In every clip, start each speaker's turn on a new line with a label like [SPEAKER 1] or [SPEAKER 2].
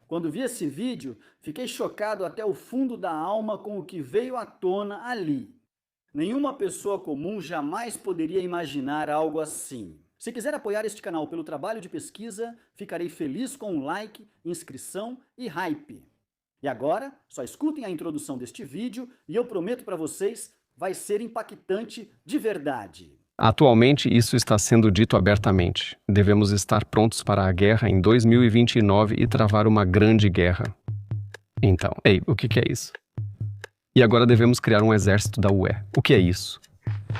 [SPEAKER 1] Quando vi esse vídeo, fiquei chocado até o fundo da alma com o que veio à tona ali. Nenhuma pessoa comum jamais poderia imaginar algo assim. Se quiser apoiar este canal pelo trabalho de pesquisa, ficarei feliz com um like, inscrição e hype. E agora, só escutem a introdução deste vídeo e eu prometo para vocês, vai ser impactante de verdade.
[SPEAKER 2] Atualmente, isso está sendo dito abertamente. Devemos estar prontos para a guerra em 2029 e travar uma grande guerra. Então, ei, o que é isso? E agora devemos criar um exército da UE. O que é isso?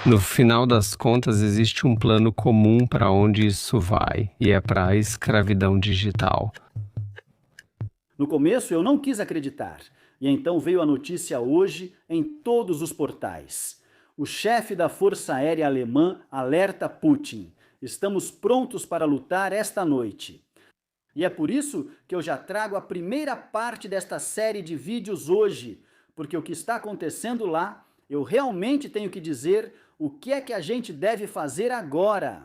[SPEAKER 2] No final das contas, existe um plano comum para onde isso vai, e é para a escravidão digital.
[SPEAKER 1] No começo eu não quis acreditar, e então veio a notícia hoje em todos os portais. O chefe da Força Aérea Alemã alerta Putin: estamos prontos para lutar esta noite. E é por isso que eu já trago a primeira parte desta série de vídeos hoje, porque o que está acontecendo lá, eu realmente tenho que dizer o que é que a gente deve fazer agora.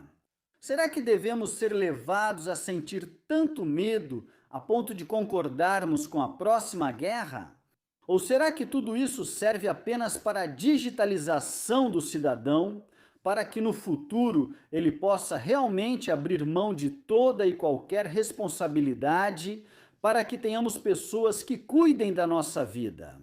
[SPEAKER 1] Será que devemos ser levados a sentir tanto medo a ponto de concordarmos com a próxima guerra? Ou será que tudo isso serve apenas para a digitalização do cidadão, para que no futuro ele possa realmente abrir mão de toda e qualquer responsabilidade, para que tenhamos pessoas que cuidem da nossa vida?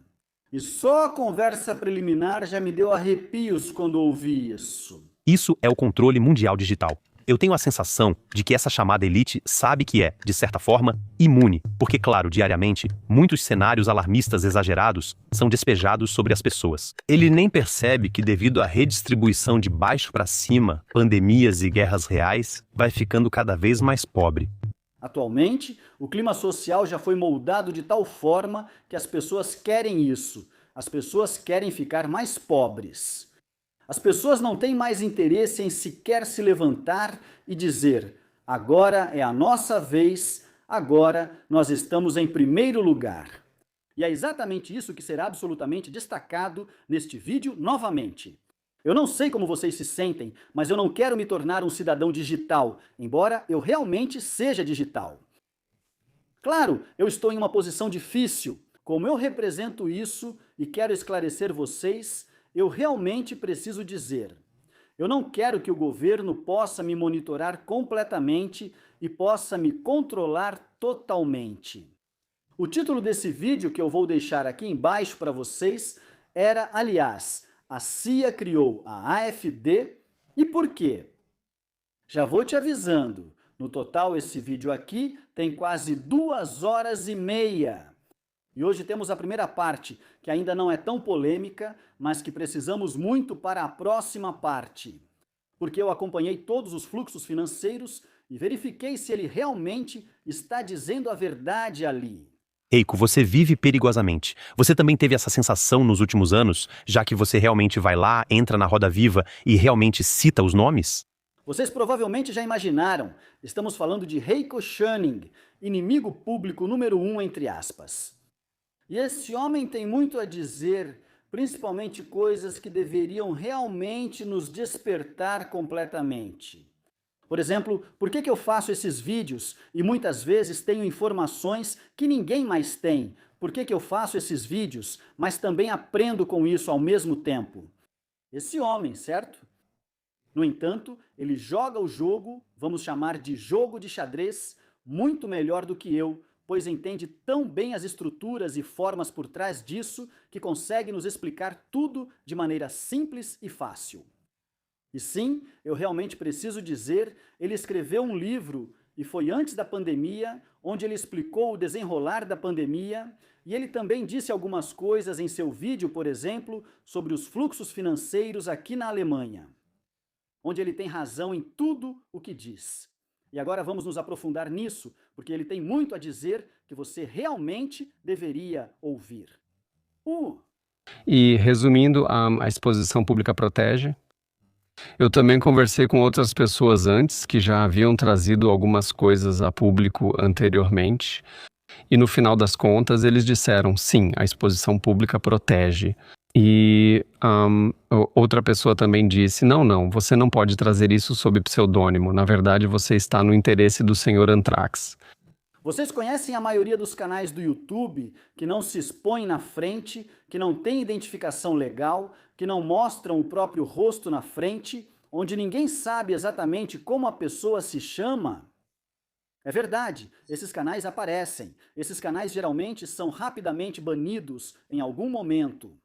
[SPEAKER 1] E só a conversa preliminar já me deu arrepios quando ouvi isso.
[SPEAKER 3] Isso é o controle mundial digital. Eu tenho a sensação de que essa chamada elite sabe que é, de certa forma, imune, porque, claro, diariamente, muitos cenários alarmistas exagerados são despejados sobre as pessoas. Ele nem percebe que, devido à redistribuição de baixo para cima, pandemias e guerras reais, vai ficando cada vez mais pobre.
[SPEAKER 1] Atualmente, o clima social já foi moldado de tal forma que as pessoas querem isso. As pessoas querem ficar mais pobres. As pessoas não têm mais interesse em sequer se levantar e dizer: agora é a nossa vez, agora nós estamos em primeiro lugar. E é exatamente isso que será absolutamente destacado neste vídeo novamente. Eu não sei como vocês se sentem, mas eu não quero me tornar um cidadão digital, embora eu realmente seja digital. Claro, eu estou em uma posição difícil. Como eu represento isso e quero esclarecer vocês, eu realmente preciso dizer: eu não quero que o governo possa me monitorar completamente e possa me controlar totalmente. O título desse vídeo, que eu vou deixar aqui embaixo para vocês, era, aliás, a CIA criou a AfD, e por quê? Já vou te avisando, no total esse vídeo aqui tem quase 2 horas e meia. E hoje temos a primeira parte, que ainda não é tão polêmica, mas que precisamos muito para a próxima parte. Porque eu acompanhei todos os fluxos financeiros e verifiquei se ele realmente está dizendo a verdade ali.
[SPEAKER 3] Eiko, você vive perigosamente. Você também teve essa sensação nos últimos anos, já que você realmente vai lá, entra na roda viva e realmente cita os nomes?
[SPEAKER 1] Vocês provavelmente já imaginaram, estamos falando de Heiko Schöning, inimigo público número 1, entre aspas. E esse homem tem muito a dizer, principalmente coisas que deveriam realmente nos despertar completamente. Por exemplo, por que eu faço esses vídeos e muitas vezes tenho informações que ninguém mais tem? Por que eu faço esses vídeos, mas também aprendo com isso ao mesmo tempo? Esse homem, certo? No entanto, ele joga o jogo, vamos chamar de jogo de xadrez, muito melhor do que eu, pois entende tão bem as estruturas e formas por trás disso que consegue nos explicar tudo de maneira simples e fácil. E sim, eu realmente preciso dizer, ele escreveu um livro, e foi antes da pandemia, onde ele explicou o desenrolar da pandemia, e ele também disse algumas coisas em seu vídeo, por exemplo, sobre os fluxos financeiros aqui na Alemanha, onde ele tem razão em tudo o que diz. E agora vamos nos aprofundar nisso, porque ele tem muito a dizer que você realmente deveria ouvir.
[SPEAKER 2] E resumindo, a exposição pública protege. Eu também conversei com outras pessoas antes que já haviam trazido algumas coisas a público anteriormente. E no final das contas eles disseram, sim, a exposição pública protege. E outra pessoa também disse, não, você não pode trazer isso sob pseudônimo. Na verdade, você está no interesse do senhor Anthrax.
[SPEAKER 1] Vocês conhecem a maioria dos canais do YouTube que não se expõem na frente, que não têm identificação legal, que não mostram o próprio rosto na frente, onde ninguém sabe exatamente como a pessoa se chama? É verdade, esses canais aparecem. Esses canais geralmente são rapidamente banidos em algum momento.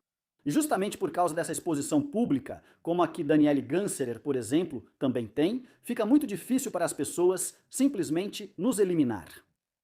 [SPEAKER 1] E justamente por causa dessa exposição pública, como a que Danielle Ganserer, por exemplo, também tem, fica muito difícil para as pessoas simplesmente nos eliminar.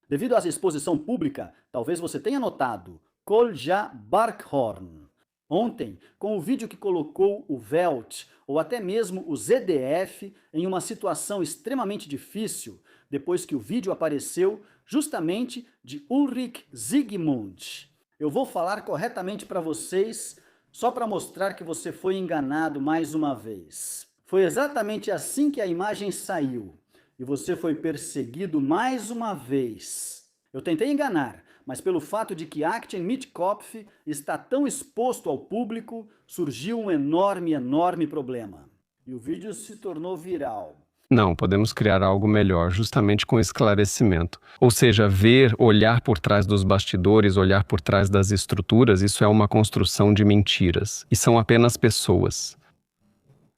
[SPEAKER 1] Devido à exposição pública, talvez você tenha notado Kolja Barkhorn. Ontem, com o vídeo que colocou o Welt, ou até mesmo o ZDF, em uma situação extremamente difícil, depois que o vídeo apareceu justamente de Ulrich Zygmunt. Eu vou falar corretamente para vocês, só para mostrar que você foi enganado mais uma vez. Foi exatamente assim que a imagem saiu. E você foi perseguido mais uma vez. Eu tentei enganar, mas pelo fato de que Aktien Mitkopf está tão exposto ao público, surgiu um enorme problema. E o vídeo se tornou viral.
[SPEAKER 2] Não, podemos criar algo melhor, justamente com esclarecimento. Ou seja, ver, olhar por trás dos bastidores, olhar por trás das estruturas, isso é uma construção de mentiras. E são apenas pessoas.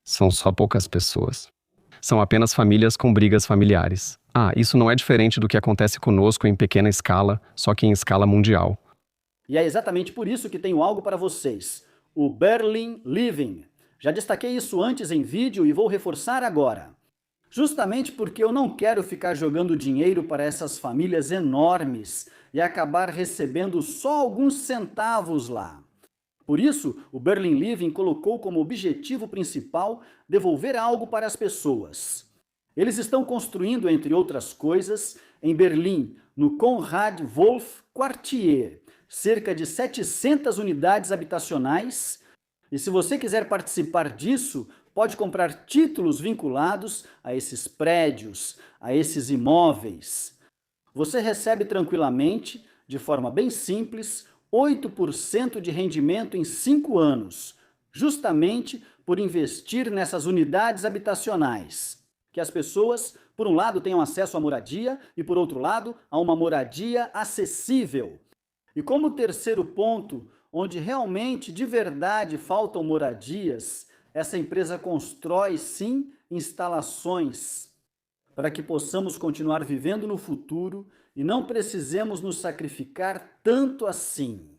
[SPEAKER 2] São só poucas pessoas. São apenas famílias com brigas familiares. Isso não é diferente do que acontece conosco em pequena escala, só que em escala mundial.
[SPEAKER 1] E é exatamente por isso que tenho algo para vocês. O Berlin Living. Já destaquei isso antes em vídeo e vou reforçar agora. Justamente porque eu não quero ficar jogando dinheiro para essas famílias enormes e acabar recebendo só alguns centavos lá. Por isso, o Berlin Living colocou como objetivo principal devolver algo para as pessoas. Eles estão construindo, entre outras coisas, em Berlim, no Konrad Wolf Quartier, cerca de 700 unidades habitacionais. E se você quiser participar disso, pode comprar títulos vinculados a esses prédios, a esses imóveis. Você recebe tranquilamente, de forma bem simples, 8% de rendimento em 5 anos, justamente por investir nessas unidades habitacionais. Que as pessoas, por um lado, tenham acesso à moradia e, por outro lado, a uma moradia acessível. E como terceiro ponto, onde realmente, de verdade, faltam moradias, essa empresa constrói, sim, instalações para que possamos continuar vivendo no futuro e não precisemos nos sacrificar tanto assim.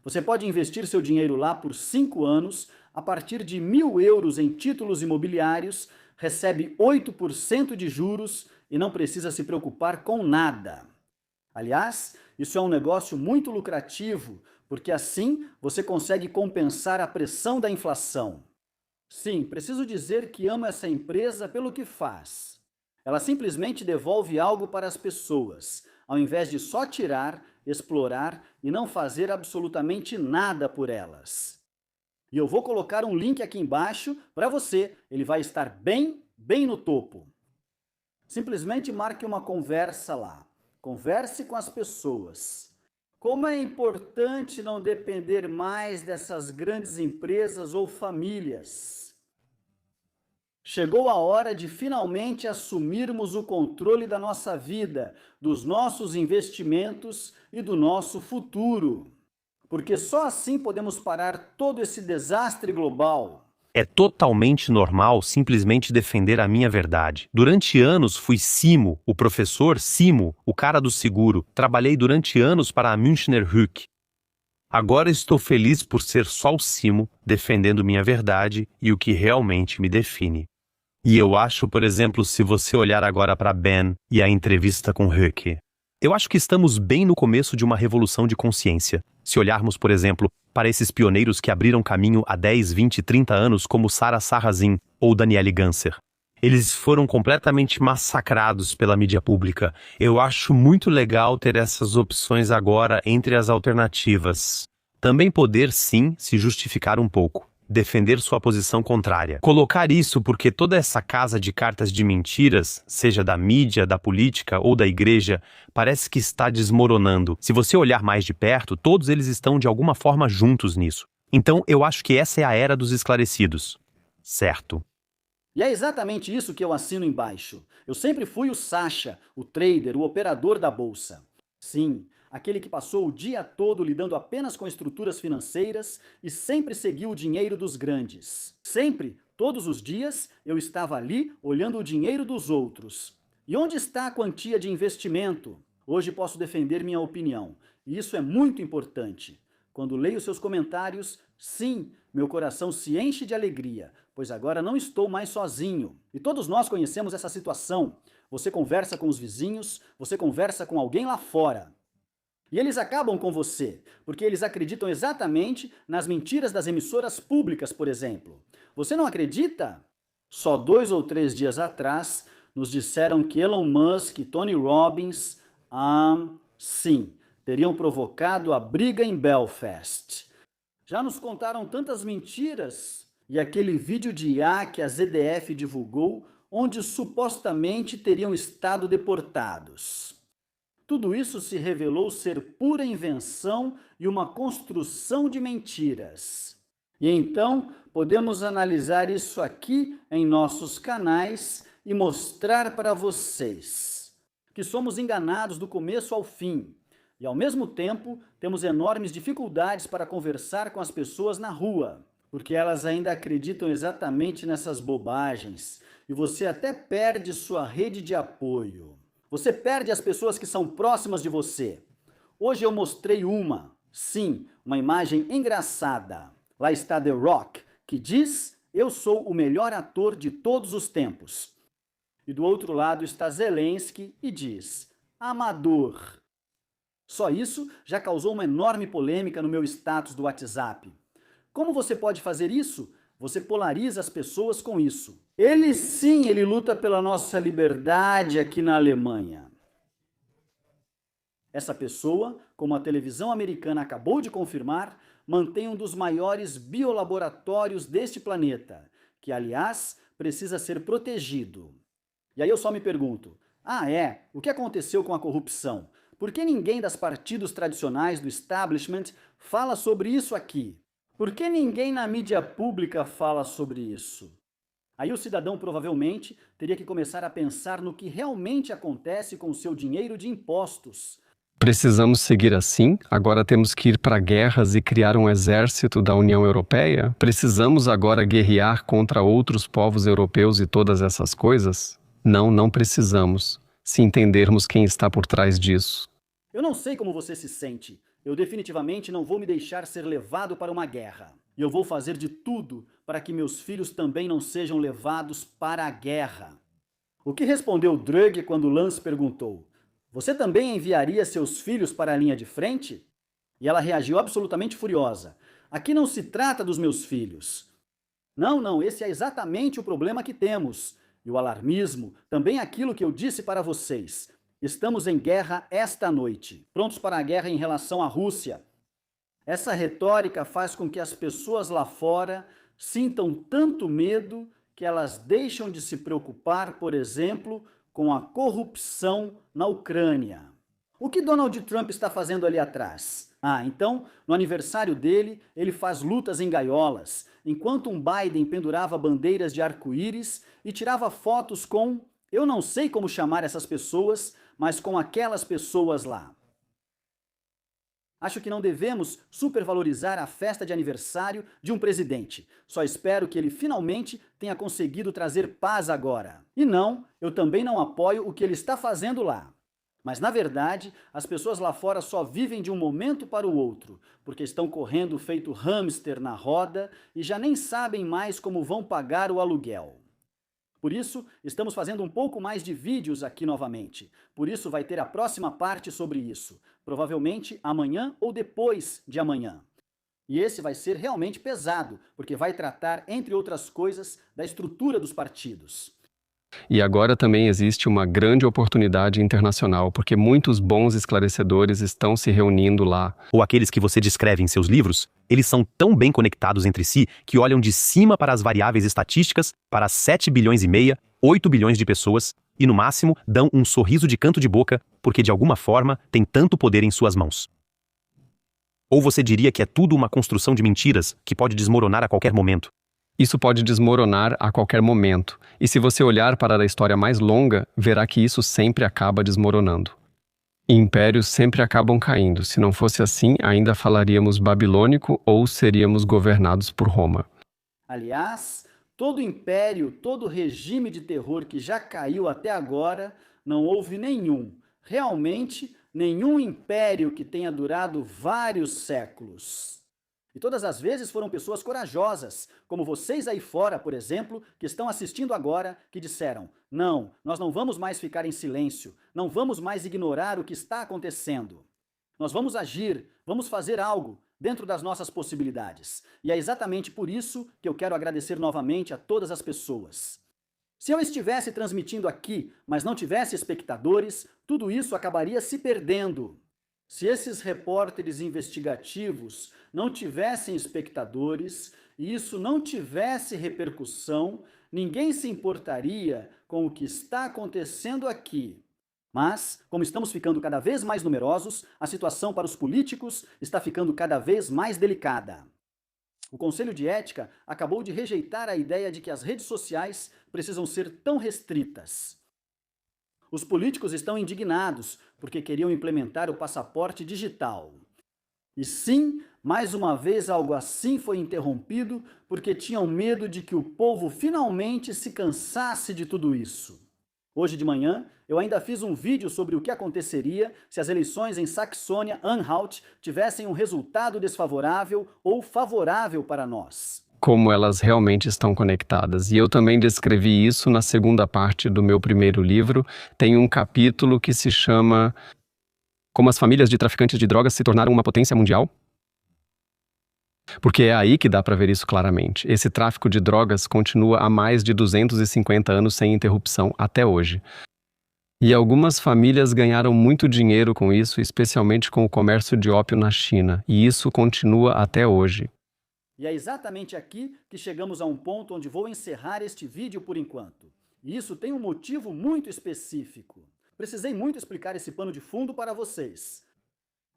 [SPEAKER 1] Você pode investir seu dinheiro lá por 5 anos, a partir de 1.000 euros em títulos imobiliários, recebe 8% de juros e não precisa se preocupar com nada. Aliás, isso é um negócio muito lucrativo, porque assim você consegue compensar a pressão da inflação. Sim, preciso dizer que amo essa empresa pelo que faz. Ela simplesmente devolve algo para as pessoas, ao invés de só tirar, explorar e não fazer absolutamente nada por elas. E eu vou colocar um link aqui embaixo para você, ele vai estar bem no topo. Simplesmente marque uma conversa lá. Converse com as pessoas. Como é importante não depender mais dessas grandes empresas ou famílias. Chegou a hora de finalmente assumirmos o controle da nossa vida, dos nossos investimentos e do nosso futuro. Porque só assim podemos parar todo esse desastre global.
[SPEAKER 3] É totalmente normal simplesmente defender a minha verdade. Durante anos fui Simo, o professor Simo, o cara do seguro. Trabalhei durante anos para a Münchner Rück. Agora estou feliz por ser só o Simo, defendendo minha verdade e o que realmente me define. E eu acho, por exemplo, se você olhar agora para Ben e a entrevista com Rück, eu acho que estamos bem no começo de uma revolução de consciência. Se olharmos, por exemplo, para esses pioneiros que abriram caminho há 10, 20, 30 anos, como Sarah Sarrazin ou Danielle Ganser. Eles foram completamente massacrados pela mídia pública. Eu acho muito legal ter essas opções agora entre as alternativas. Também poder, sim, se justificar um pouco. Defender sua posição contrária. Colocar isso porque toda essa casa de cartas de mentiras, seja da mídia, da política ou da igreja, parece que está desmoronando. Se você olhar mais de perto, todos eles estão de alguma forma juntos nisso. Então, eu acho que essa é a era dos esclarecidos. Certo.
[SPEAKER 1] E é exatamente isso que eu assino embaixo. Eu sempre fui o Sasha, o trader, o operador da bolsa. Sim, aquele que passou o dia todo lidando apenas com estruturas financeiras e sempre seguiu o dinheiro dos grandes. Sempre, todos os dias, eu estava ali olhando o dinheiro dos outros. E onde está a quantia de investimento? Hoje posso defender minha opinião, e isso é muito importante. Quando leio seus comentários, sim, meu coração se enche de alegria, pois agora não estou mais sozinho. E todos nós conhecemos essa situação. Você conversa com os vizinhos, você conversa com alguém lá fora. E eles acabam com você, porque eles acreditam exatamente nas mentiras das emissoras públicas, por exemplo. Você não acredita? Só 2 ou 3 dias atrás, nos disseram que Elon Musk e Tony Robbins, sim, teriam provocado a briga em Belfast. Já nos contaram tantas mentiras. E aquele vídeo de IA que a ZDF divulgou, onde supostamente teriam estado deportados. Tudo isso se revelou ser pura invenção e uma construção de mentiras. E então, podemos analisar isso aqui em nossos canais e mostrar para vocês que somos enganados do começo ao fim. E ao mesmo tempo, temos enormes dificuldades para conversar com as pessoas na rua, porque elas ainda acreditam exatamente nessas bobagens. E você até perde sua rede de apoio. Você perde as pessoas que são próximas de você. Hoje eu mostrei uma imagem engraçada. Lá está The Rock, que diz: eu sou o melhor ator de todos os tempos. E do outro lado está Zelensky e diz: amador. Só isso já causou uma enorme polêmica no meu status do WhatsApp. Como você pode fazer isso? Você polariza as pessoas com isso. Ele luta pela nossa liberdade aqui na Alemanha. Essa pessoa, como a televisão americana acabou de confirmar, mantém um dos maiores biolaboratórios deste planeta, que, aliás, precisa ser protegido. E aí eu só me pergunto, o que aconteceu com a corrupção? Por que ninguém das partidos tradicionais do establishment fala sobre isso aqui? Por que ninguém na mídia pública fala sobre isso? Aí o cidadão provavelmente teria que começar a pensar no que realmente acontece com o seu dinheiro de impostos.
[SPEAKER 2] Precisamos seguir assim? Agora temos que ir para guerras e criar um exército da União Europeia? Precisamos agora guerrear contra outros povos europeus e todas essas coisas? Não, não precisamos, se entendermos quem está por trás disso.
[SPEAKER 1] Eu não sei como você se sente. Eu definitivamente não vou me deixar ser levado para uma guerra. E eu vou fazer de tudo para que meus filhos também não sejam levados para a guerra. O que respondeu Drug quando Lance perguntou? Você também enviaria seus filhos para a linha de frente? E ela reagiu absolutamente furiosa. Aqui não se trata dos meus filhos. Não, esse é exatamente o problema que temos. E o alarmismo, também aquilo que eu disse para vocês. Estamos em guerra esta noite, prontos para a guerra em relação à Rússia. Essa retórica faz com que as pessoas lá fora sintam tanto medo que elas deixam de se preocupar, por exemplo, com a corrupção na Ucrânia. O que Donald Trump está fazendo ali atrás? Então, no aniversário dele, ele faz lutas em gaiolas, enquanto um Biden pendurava bandeiras de arco-íris e tirava fotos com, eu não sei como chamar essas pessoas, mas com aquelas pessoas lá. Acho que não devemos supervalorizar a festa de aniversário de um presidente. Só espero que ele finalmente tenha conseguido trazer paz agora. E não, eu também não apoio o que ele está fazendo lá. Mas, na verdade, as pessoas lá fora só vivem de um momento para o outro, porque estão correndo feito hamster na roda e já nem sabem mais como vão pagar o aluguel. Por isso, estamos fazendo um pouco mais de vídeos aqui novamente. Por isso, vai ter a próxima parte sobre isso. Provavelmente amanhã ou depois de amanhã. E esse vai ser realmente pesado, porque vai tratar, entre outras coisas, da estrutura dos partidos.
[SPEAKER 2] E agora também existe uma grande oportunidade internacional, porque muitos bons esclarecedores estão se reunindo lá.
[SPEAKER 3] Ou aqueles que você descreve em seus livros, eles são tão bem conectados entre si que olham de cima para as variáveis estatísticas para 7 bilhões e meia, 8 bilhões de pessoas e, no máximo, dão um sorriso de canto de boca porque, de alguma forma, tem tanto poder em suas mãos. Ou você diria que é tudo uma construção de mentiras que pode desmoronar a qualquer momento?
[SPEAKER 2] Isso pode desmoronar a qualquer momento, e se você olhar para a história mais longa, verá que isso sempre acaba desmoronando. Impérios sempre acabam caindo. Se não fosse assim, ainda falaríamos babilônico ou seríamos governados por Roma.
[SPEAKER 1] Aliás, todo império, todo regime de terror que já caiu até agora, não houve nenhum, realmente nenhum império que tenha durado vários séculos. E todas as vezes foram pessoas corajosas, como vocês aí fora, por exemplo, que estão assistindo agora, que disseram: não, nós não vamos mais ficar em silêncio, não vamos mais ignorar o que está acontecendo. Nós vamos agir, vamos fazer algo dentro das nossas possibilidades. E é exatamente por isso que eu quero agradecer novamente a todas as pessoas. Se eu estivesse transmitindo aqui, mas não tivesse espectadores, tudo isso acabaria se perdendo. Se esses repórteres investigativos não tivessem espectadores e isso não tivesse repercussão, ninguém se importaria com o que está acontecendo aqui. Mas, como estamos ficando cada vez mais numerosos, a situação para os políticos está ficando cada vez mais delicada. O Conselho de Ética acabou de rejeitar a ideia de que as redes sociais precisam ser tão restritas. Os políticos estão indignados porque queriam implementar o passaporte digital. E sim, mais uma vez algo assim foi interrompido porque tinham medo de que o povo finalmente se cansasse de tudo isso. Hoje de manhã, eu ainda fiz um vídeo sobre o que aconteceria se as eleições em Saxônia-Anhalt tivessem um resultado desfavorável ou favorável para nós.
[SPEAKER 2] Como elas realmente estão conectadas. E eu também descrevi isso na segunda parte do meu primeiro livro. Tem um capítulo que se chama Como as famílias de traficantes de drogas se tornaram uma potência mundial. Porque é aí que dá para ver isso claramente. Esse tráfico de drogas continua há mais de 250 anos sem interrupção até hoje. E algumas famílias ganharam muito dinheiro com isso, especialmente com o comércio de ópio na China. E isso continua até hoje.
[SPEAKER 1] E é exatamente aqui que chegamos a um ponto onde vou encerrar este vídeo por enquanto. E isso tem um motivo muito específico. Precisei muito explicar esse pano de fundo para vocês.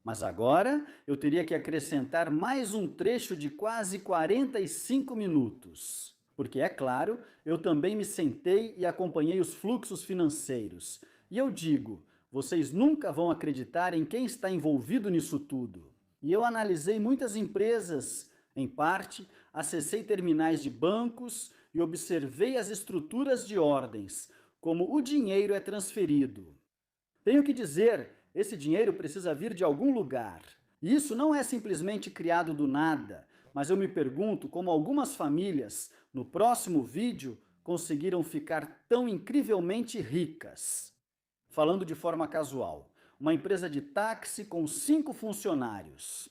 [SPEAKER 1] Mas agora eu teria que acrescentar mais um trecho de quase 45 minutos. Porque, é claro, eu também me sentei e acompanhei os fluxos financeiros. E eu digo, vocês nunca vão acreditar em quem está envolvido nisso tudo. E eu analisei muitas empresas. Em parte, acessei terminais de bancos e observei as estruturas de ordens, como o dinheiro é transferido. Tenho que dizer, esse dinheiro precisa vir de algum lugar. E isso não é simplesmente criado do nada, mas eu me pergunto como algumas famílias, no próximo vídeo, conseguiram ficar tão incrivelmente ricas. Falando de forma casual, uma empresa de táxi com 5 funcionários.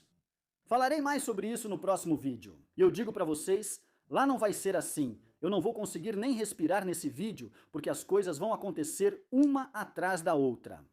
[SPEAKER 1] Falarei mais sobre isso no próximo vídeo. E eu digo para vocês, lá não vai ser assim. Eu não vou conseguir nem respirar nesse vídeo, porque as coisas vão acontecer uma atrás da outra.